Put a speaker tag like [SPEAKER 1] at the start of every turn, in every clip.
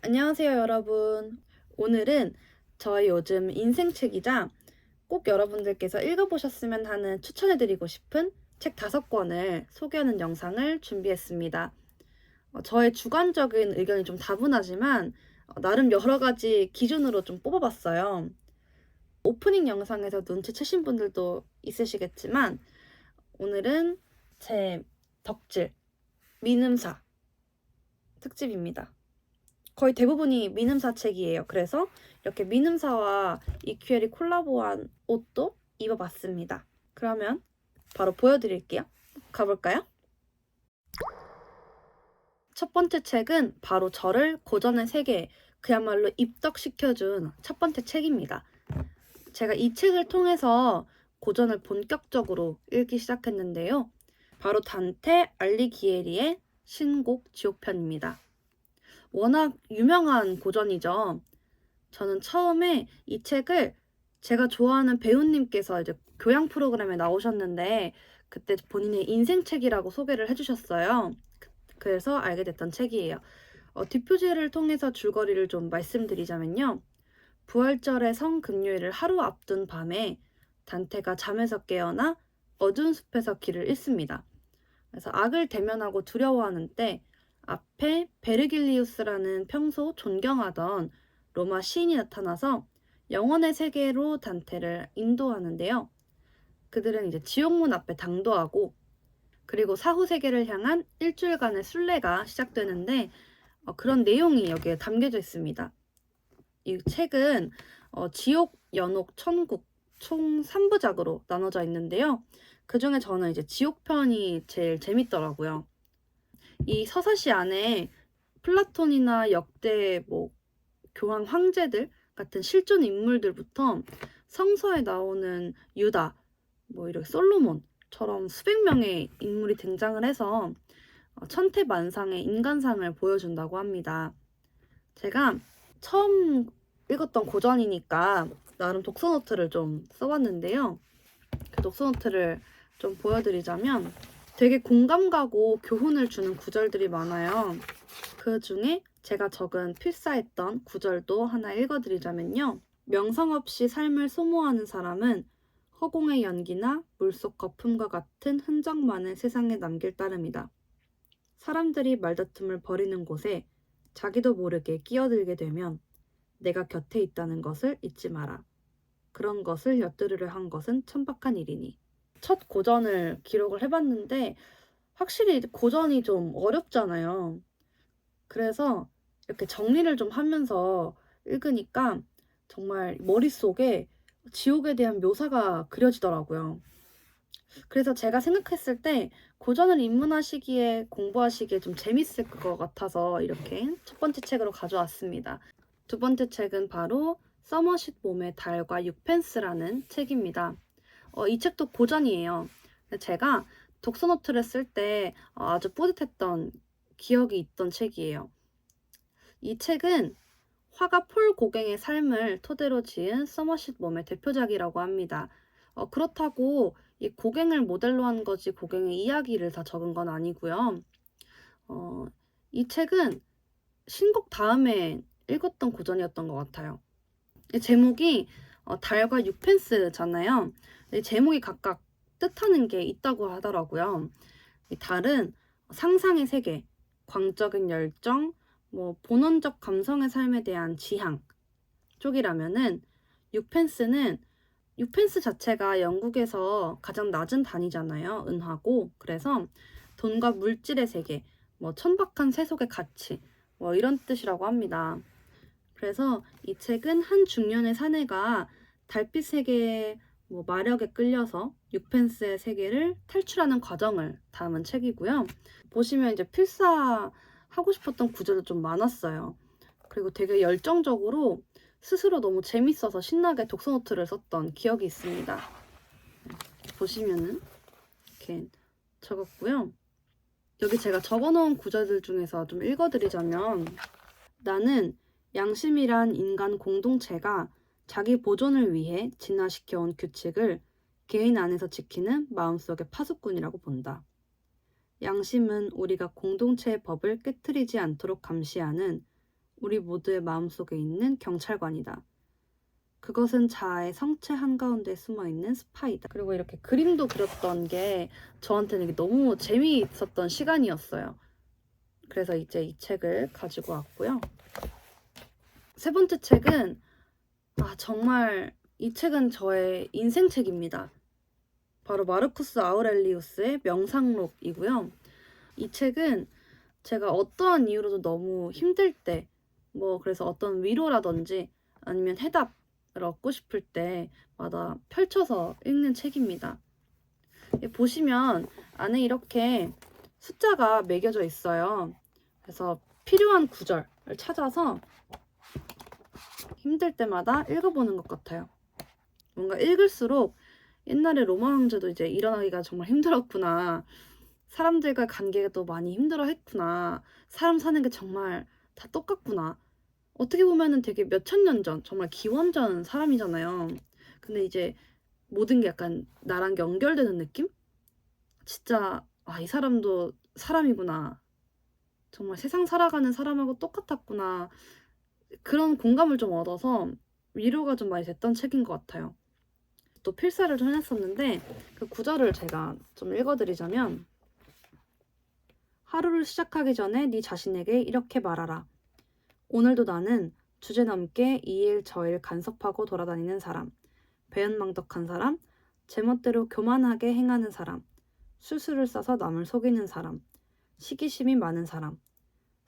[SPEAKER 1] 안녕하세요, 여러분. 오늘은 저의 요즘 인생책이자 꼭 여러분들께서 읽어보셨으면 하는 추천해드리고 싶은 책 5권을 소개하는 영상을 준비했습니다. 저의 주관적인 의견이 좀 다분하지만 나름 여러 가지 기준으로 좀 뽑아봤어요. 오프닝 영상에서 눈치채신 분들도 있으시겠지만 오늘은 제 덕질, 미음사 특집입니다. 거의 대부분이 미음사 책이에요. 그래서 이렇게 미음사와 이큐엘이 콜라보한 옷도 입어봤습니다. 그러면 바로 보여드릴게요. 가볼까요? 첫 번째 책은 바로 저를 고전의 세계에 그야말로 입덕시켜준 첫 번째 책입니다. 제가 이 책을 통해서 고전을 본격적으로 읽기 시작했는데요. 바로 단테 알리기에리의 신곡 지옥편입니다. 워낙 유명한 고전이죠. 저는 처음에 이 책을 제가 좋아하는 배우님께서 이제 교양 프로그램에 나오셨는데 그때 본인의 인생책이라고 소개를 해주셨어요. 그래서 알게 됐던 책이에요. 뒷표지를 통해서 줄거리를 좀 말씀드리자면요. 부활절의 성 금요일을 하루 앞둔 밤에 단테가 잠에서 깨어나 어두운 숲에서 길을 잃습니다. 그래서 악을 대면하고 두려워하는 때 앞에 베르길리우스라는 평소 존경하던 로마 시인이 나타나서 영혼의 세계로 단테를 인도하는데요. 그들은 이제 지옥문 앞에 당도하고 그리고 사후 세계를 향한 일주일간의 순례가 시작되는데 그런 내용이 여기에 담겨져 있습니다. 이 책은 지옥, 연옥, 천국 총 3부작으로 나눠져 있는데요. 그중에 저는 이제 지옥편이 제일 재밌더라고요. 이 서사시 안에 플라톤이나 역대 교황 황제들 같은 실존 인물들부터 성서에 나오는 유다, 이렇게 솔로몬처럼 수백 명의 인물이 등장을 해서 천태만상의 인간상을 보여준다고 합니다. 제가 처음 읽었던 고전이니까 나름 독서노트를 좀 써봤는데요. 그 독서노트를 좀 보여드리자면 되게 공감 가고 교훈을 주는 구절들이 많아요. 그 중에 제가 적은 필사했던 구절도 하나 읽어드리자면요. 명성 없이 삶을 소모하는 사람은 허공의 연기나 물속 거품과 같은 흔적만을 세상에 남길 따름이다. 사람들이 말다툼을 벌이는 곳에 자기도 모르게 끼어들게 되면 내가 곁에 있다는 것을 잊지 마라. 그런 것을 엿들으려 한 것은 천박한 일이니. 첫 고전을 기록을 해봤는데 확실히 고전이 좀 어렵잖아요. 그래서 이렇게 정리를 좀 하면서 읽으니까 정말 머릿속에 지옥에 대한 묘사가 그려지더라고요. 그래서 제가 생각했을 때 고전을 입문하시기에 공부하시기에 좀 재밌을 것 같아서 이렇게 첫 번째 책으로 가져왔습니다. 두 번째 책은 바로 서머싯 봄의 달과 6펜스라는 책입니다. 이 책도 고전이에요. 제가 독서노트를 쓸 때 아주 뿌듯했던 기억이 있던 책이에요. 이 책은 화가 폴 고갱의 삶을 토대로 지은 서머싯 봄의 대표작이라고 합니다. 그렇다고 이 고갱을 모델로 한 거지 고갱의 이야기를 다 적은 건 아니고요. 이 책은 신곡 다음에 읽었던 고전이었던 것 같아요. 이 제목이 달과 6펜스잖아요. 제목이 각각 뜻하는 게 있다고 하더라고요. 이 달은 상상의 세계, 광적인 열정, 본원적 감성의 삶에 대한 지향 쪽이라면은 6펜스는 6펜스 자체가 영국에서 가장 낮은 단위잖아요. 은하고. 그래서 돈과 물질의 세계, 천박한 세속의 가치, 이런 뜻이라고 합니다. 그래서 이 책은 한 중년의 사내가 달빛 세계의 마력에 끌려서 6펜스의 세계를 탈출하는 과정을 담은 책이고요. 보시면 이제 필사하고 싶었던 구절도 좀 많았어요. 그리고 되게 열정적으로 스스로 너무 재밌어서 신나게 독서노트를 썼던 기억이 있습니다. 보시면은 이렇게 적었고요. 여기 제가 적어놓은 구절들 중에서 좀 읽어드리자면 나는 양심이란 인간 공동체가 자기 보존을 위해 진화시켜온 규칙을 개인 안에서 지키는 마음속의 파수꾼이라고 본다. 양심은 우리가 공동체의 법을 깨트리지 않도록 감시하는 우리 모두의 마음속에 있는 경찰관이다. 그것은 자아의 성체 한가운데 숨어있는 스파이다. 그리고 이렇게 그림도 그렸던 게 저한테는 이게 너무 재미있었던 시간이었어요. 그래서 이제 이 책을 가지고 왔고요. 세 번째 책은 정말 이 책은 저의 인생책입니다. 바로 마르쿠스 아우렐리우스의 명상록이고요. 이 책은 제가 어떠한 이유로도 너무 힘들 때, 그래서 어떤 위로라든지 아니면 해답을 얻고 싶을 때마다 펼쳐서 읽는 책입니다. 보시면 안에 이렇게 숫자가 매겨져 있어요. 그래서 필요한 구절을 찾아서 힘들 때마다 읽어보는 것 같아요. 뭔가 읽을수록 옛날에 로마 황제도 이제 일어나기가 정말 힘들었구나. 사람들과 관계도 많이 힘들어 했구나. 사람 사는 게 정말 다 똑같구나. 어떻게 보면은 되게 몇천 년 전, 정말 기원전 사람이잖아요. 근데 이제 모든 게 약간 나랑 연결되는 느낌? 진짜 이 사람도 사람이구나. 정말 세상 살아가는 사람하고 똑같았구나. 그런 공감을 좀 얻어서 위로가 좀 많이 됐던 책인 것 같아요. 또 필사를 좀 해놨었는데 그 구절을 제가 좀 읽어드리자면, 하루를 시작하기 전에 네 자신에게 이렇게 말하라. 오늘도 나는 주제넘게 이 일 저 일 간섭하고 돌아다니는 사람, 배은망덕한 사람, 제멋대로 교만하게 행하는 사람, 술수를 싸서 남을 속이는 사람, 시기심이 많은 사람,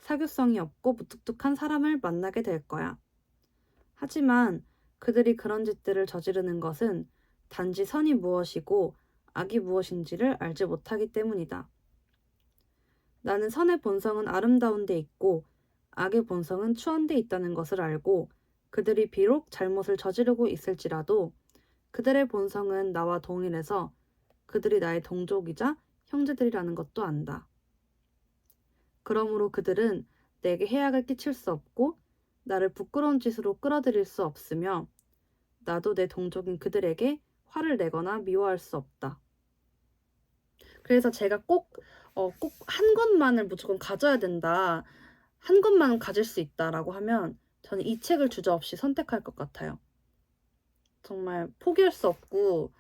[SPEAKER 1] 사교성이 없고 무뚝뚝한 사람을 만나게 될 거야. 하지만 그들이 그런 짓들을 저지르는 것은 단지 선이 무엇이고 악이 무엇인지를 알지 못하기 때문이다. 나는 선의 본성은 아름다운 데 있고 악의 본성은 추한 데 있다는 것을 알고 그들이 비록 잘못을 저지르고 있을지라도 그들의 본성은 나와 동일해서 그들이 나의 동족이자 형제들이라는 것도 안다. 그러므로 그들은 내게 해악을 끼칠 수 없고 나를 부끄러운 짓으로 끌어들일 수 없으며 나도 내 동족인 그들에게 화를 내거나 미워할 수 없다. 그래서 제가 꼭 한 것만을 무조건 가져야 된다. 한 것만 가질 수 있다라고 하면 저는 이 책을 주저없이 선택할 것 같아요. 정말 포기할 수 없고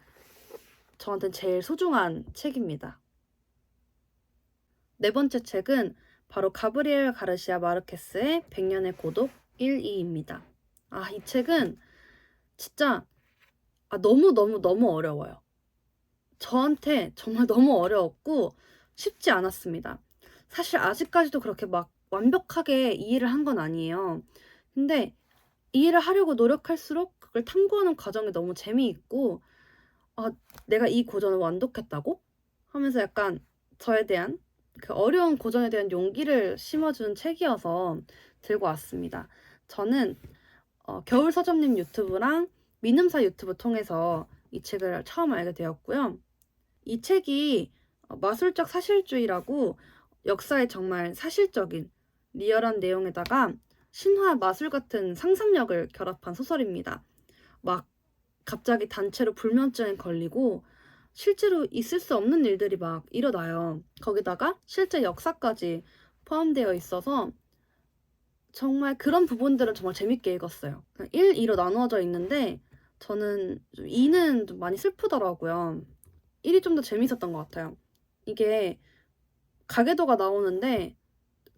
[SPEAKER 1] 저한테는 제일 소중한 책입니다. 네 번째 책은 바로 가브리엘 가르시아 마르케스의 100년의 고독 1, 2입니다. 이 책은 진짜 너무 어려워요. 저한테 정말 너무 어려웠고 쉽지 않았습니다. 사실 아직까지도 그렇게 막 완벽하게 이해를 한 건 아니에요. 근데 이해를 하려고 노력할수록 그걸 탐구하는 과정이 너무 재미있고 내가 이 고전을 완독했다고? 하면서 약간 저에 대한 그 어려운 고전에 대한 용기를 심어주는 책이어서 들고 왔습니다. 저는 겨울 서점님 유튜브랑 민음사 유튜브 통해서 이 책을 처음 알게 되었고요. 이 책이 마술적 사실주의라고 역사에 정말 사실적인 리얼한 내용에다가 신화 마술 같은 상상력을 결합한 소설입니다. 막 갑자기 단체로 불면증에 걸리고 실제로 있을 수 없는 일들이 막 일어나요. 거기다가 실제 역사까지 포함되어 있어서 정말 그런 부분들은 정말 재밌게 읽었어요. 1, 2로 나누어져 있는데 저는 2는 좀 많이 슬프더라고요. 1이 좀 더 재밌었던 것 같아요. 이게 가게도가 나오는데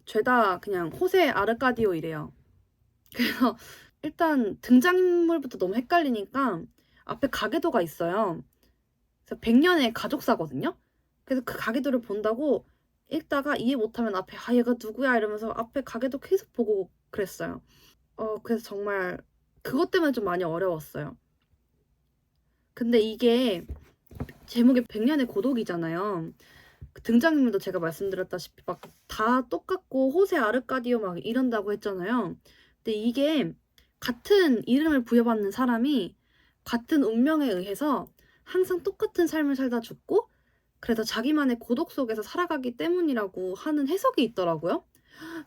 [SPEAKER 1] 죄다 그냥 호세 아르카디오이래요. 그래서 일단 등장인물부터 너무 헷갈리니까 앞에 가게도가 있어요. 그래서 100년의 가족사거든요. 그래서 그 가게도를 본다고 읽다가 이해 못하면 앞에 얘가 누구야 이러면서 앞에 가게도 계속 보고 그랬어요. 그래서 정말 그것 때문에 좀 많이 어려웠어요. 근데 이게 제목이 100년의 고독이잖아요. 그 등장인물도 제가 말씀드렸다시피 막 다 똑같고 호세 아르카디오 막 이런다고 했잖아요. 근데 이게 같은 이름을 부여받는 사람이 같은 운명에 의해서 항상 똑같은 삶을 살다 죽고 그래서 자기만의 고독 속에서 살아가기 때문이라고 하는 해석이 있더라고요.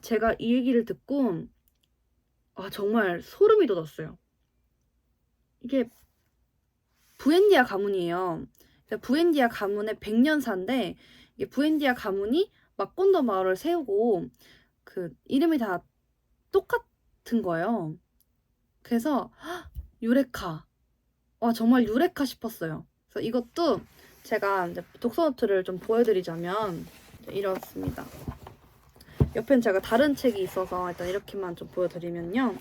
[SPEAKER 1] 제가 이 얘기를 듣고 정말 소름이 돋았어요. 이게 부엔디아 가문이에요. 부엔디아 가문의 100년사인데 이게 부엔디아 가문이 마콘도 마을을 세우고 그 이름이 다 같은 거예요. 그래서 유레카. 와, 정말 유레카 싶었어요. 그래서 이것도 제가 이제 독서노트를 좀 보여드리자면 이렇습니다. 옆엔 제가 다른 책이 있어서 일단 이렇게만 좀 보여드리면요.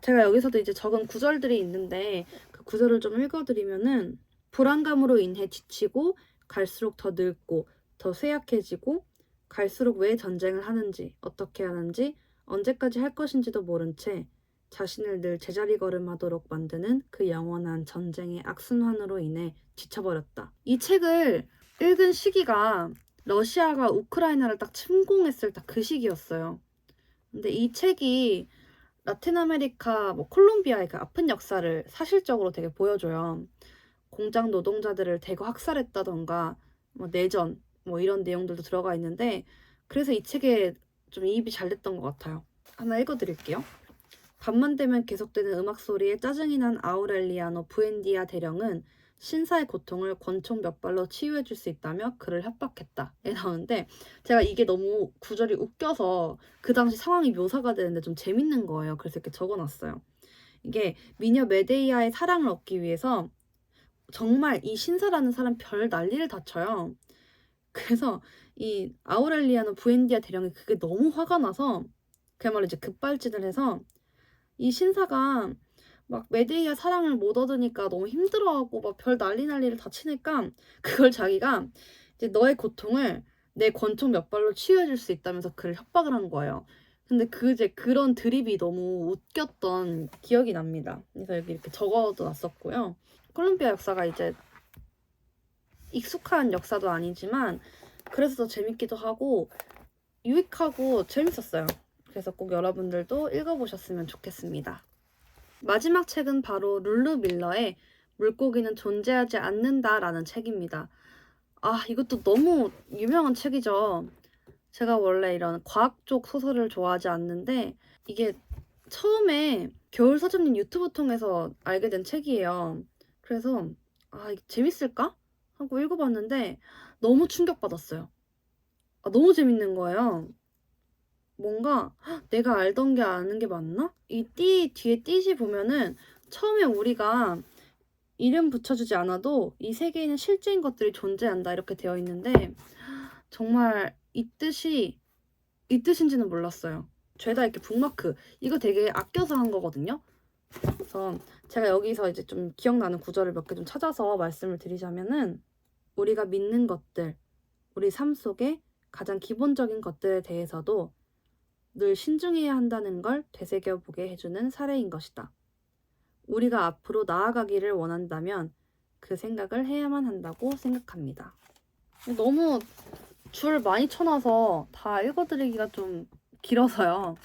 [SPEAKER 1] 제가 여기서도 이제 적은 구절들이 있는데 그 구절을 좀 읽어드리면은 불안감으로 인해 지치고 갈수록 더 늙고 더 쇠약해지고 갈수록 왜 전쟁을 하는지 어떻게 하는지 언제까지 할 것인지도 모른 채 자신을 늘 제자리 걸음하도록 만드는 그 영원한 전쟁의 악순환으로 인해 지쳐버렸다. 이 책을 읽은 시기가 러시아가 우크라이나를 딱 침공했을 딱 그 시기였어요. 근데 이 책이 라틴 아메리카, 콜롬비아의 그 아픈 역사를 사실적으로 되게 보여줘요. 공장 노동자들을 대거 학살했다던가, 내전, 이런 내용들도 들어가 있는데, 그래서 이 책에 좀 이입이 잘 됐던 것 같아요. 하나 읽어드릴게요. 밤만 되면 계속되는 음악 소리에 짜증이 난 아우렐리아노 부엔디아 대령은 신사의 고통을 권총 몇 발로 치유해줄 수 있다며 그를 협박했다. 에 나오는데 제가 이게 너무 구절이 웃겨서 그 당시 상황이 묘사가 되는데 좀 재밌는 거예요. 그래서 이렇게 적어놨어요. 이게 미녀 메데이아의 사랑을 얻기 위해서 정말 이 신사라는 사람 별 난리를 다 쳐요. 그래서 이 아우렐리아노 부엔디아 대령이 그게 너무 화가 나서 그야말로 이제 급발진을 해서 이 신사가 막 메데이아 사랑을 못 얻으니까 너무 힘들어하고 막 별 난리를 다 치니까 그걸 자기가 이제 너의 고통을 내 권총 몇 발로 치유해줄 수 있다면서 그를 협박을 한 거예요. 근데 이제 그런 드립이 너무 웃겼던 기억이 납니다. 그래서 여기 이렇게 적어도 놨었고요. 콜롬비아 역사가 이제 익숙한 역사도 아니지만 그래서 더 재밌기도 하고 유익하고 재밌었어요. 그래서 꼭 여러분들도 읽어보셨으면 좋겠습니다. 마지막 책은 바로 룰루 밀러의 물고기는 존재하지 않는다라는 책입니다. 이것도 너무 유명한 책이죠. 제가 원래 이런 과학 쪽 소설을 좋아하지 않는데 이게 처음에 겨울서점님 유튜브 통해서 알게 된 책이에요. 그래서 이게 재밌을까? 하고 읽어봤는데 너무 충격받았어요. 너무 재밌는 거예요. 뭔가 내가 알던 게 아는 게 맞나? 이 뒤에 띠지 보면은 처음에 우리가 이름 붙여주지 않아도 이 세계에는 실제인 것들이 존재한다 이렇게 되어 있는데 정말 이 뜻인지는 몰랐어요. 죄다 이렇게 북마크 이거 되게 아껴서 한 거거든요. 그래서 제가 여기서 이제 좀 기억나는 구절을 몇 개 좀 찾아서 말씀을 드리자면은 우리가 믿는 것들, 우리 삶 속에 가장 기본적인 것들에 대해서도 늘 신중해야 한다는 걸 되새겨보게 해주는 사례인 것이다. 우리가 앞으로 나아가기를 원한다면 그 생각을 해야만 한다고 생각합니다. 너무 줄 많이 쳐놔서 다 읽어드리기가 좀 길어서요.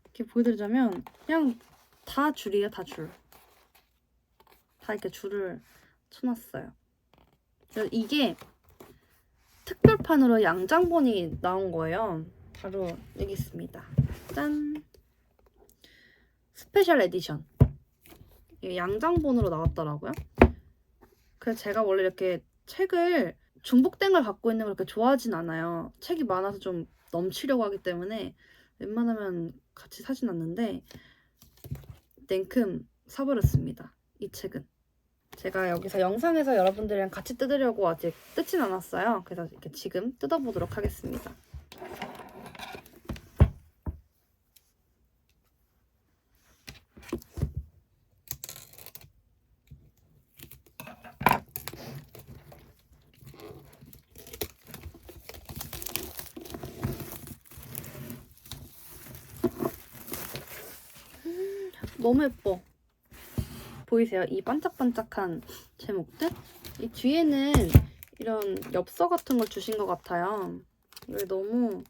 [SPEAKER 1] 이렇게 보여드리자면 그냥 다 줄이에요, 다 줄. 다 이렇게 줄을 쳐놨어요. 그래서 이게 특별판으로 양장본이 나온 거예요. 바로 여기 있습니다. 짠! 스페셜 에디션. 이게 양장본으로 나왔더라고요. 그래서 제가 원래 이렇게 책을 중복된 걸 갖고 있는 걸 그렇게 좋아하진 않아요. 책이 많아서 좀 넘치려고 하기 때문에 웬만하면 같이 사진 않는데 냉큼 사버렸습니다. 이 책은. 제가 여기서 영상에서 여러분들이랑 같이 뜯으려고 아직 뜯진 않았어요. 그래서 이렇게 지금 뜯어보도록 하겠습니다. 너무 예뻐. 보이세요? 이 반짝반짝한 제목들? 이 뒤에는 이런 엽서 같은 걸 주신 것 같아요. 이게 너무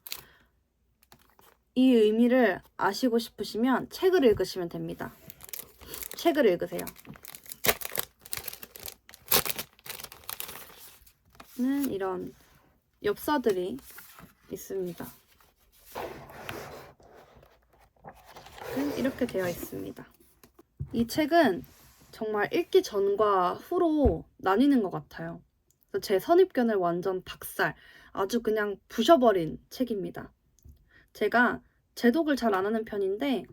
[SPEAKER 1] 이 의미를 아시고 싶으시면 책을 읽으시면 됩니다. 책을 읽으세요. 이런 엽서들이 있습니다. 이렇게 되어 있습니다. 이 책은 정말 읽기 전과 후로 나뉘는 것 같아요. 제 선입견을 완전 박살, 아주 그냥 부셔버린 책입니다. 제가 제독을 잘 안 하는 편인데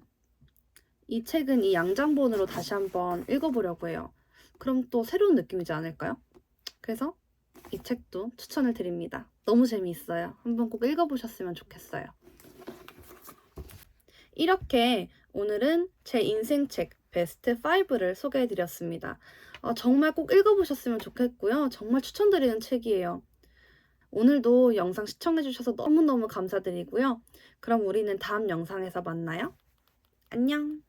[SPEAKER 1] 이 책은 이 양장본으로 다시 한번 읽어보려고 해요. 그럼 또 새로운 느낌이지 않을까요? 그래서 이 책도 추천을 드립니다. 너무 재미있어요. 한번 꼭 읽어보셨으면 좋겠어요. 이렇게 오늘은 제 인생책 베스트 5를 소개해드렸습니다. 정말 꼭 읽어보셨으면 좋겠고요. 정말 추천드리는 책이에요. 오늘도 영상 시청해주셔서 너무너무 감사드리고요. 그럼 우리는 다음 영상에서 만나요. 안녕!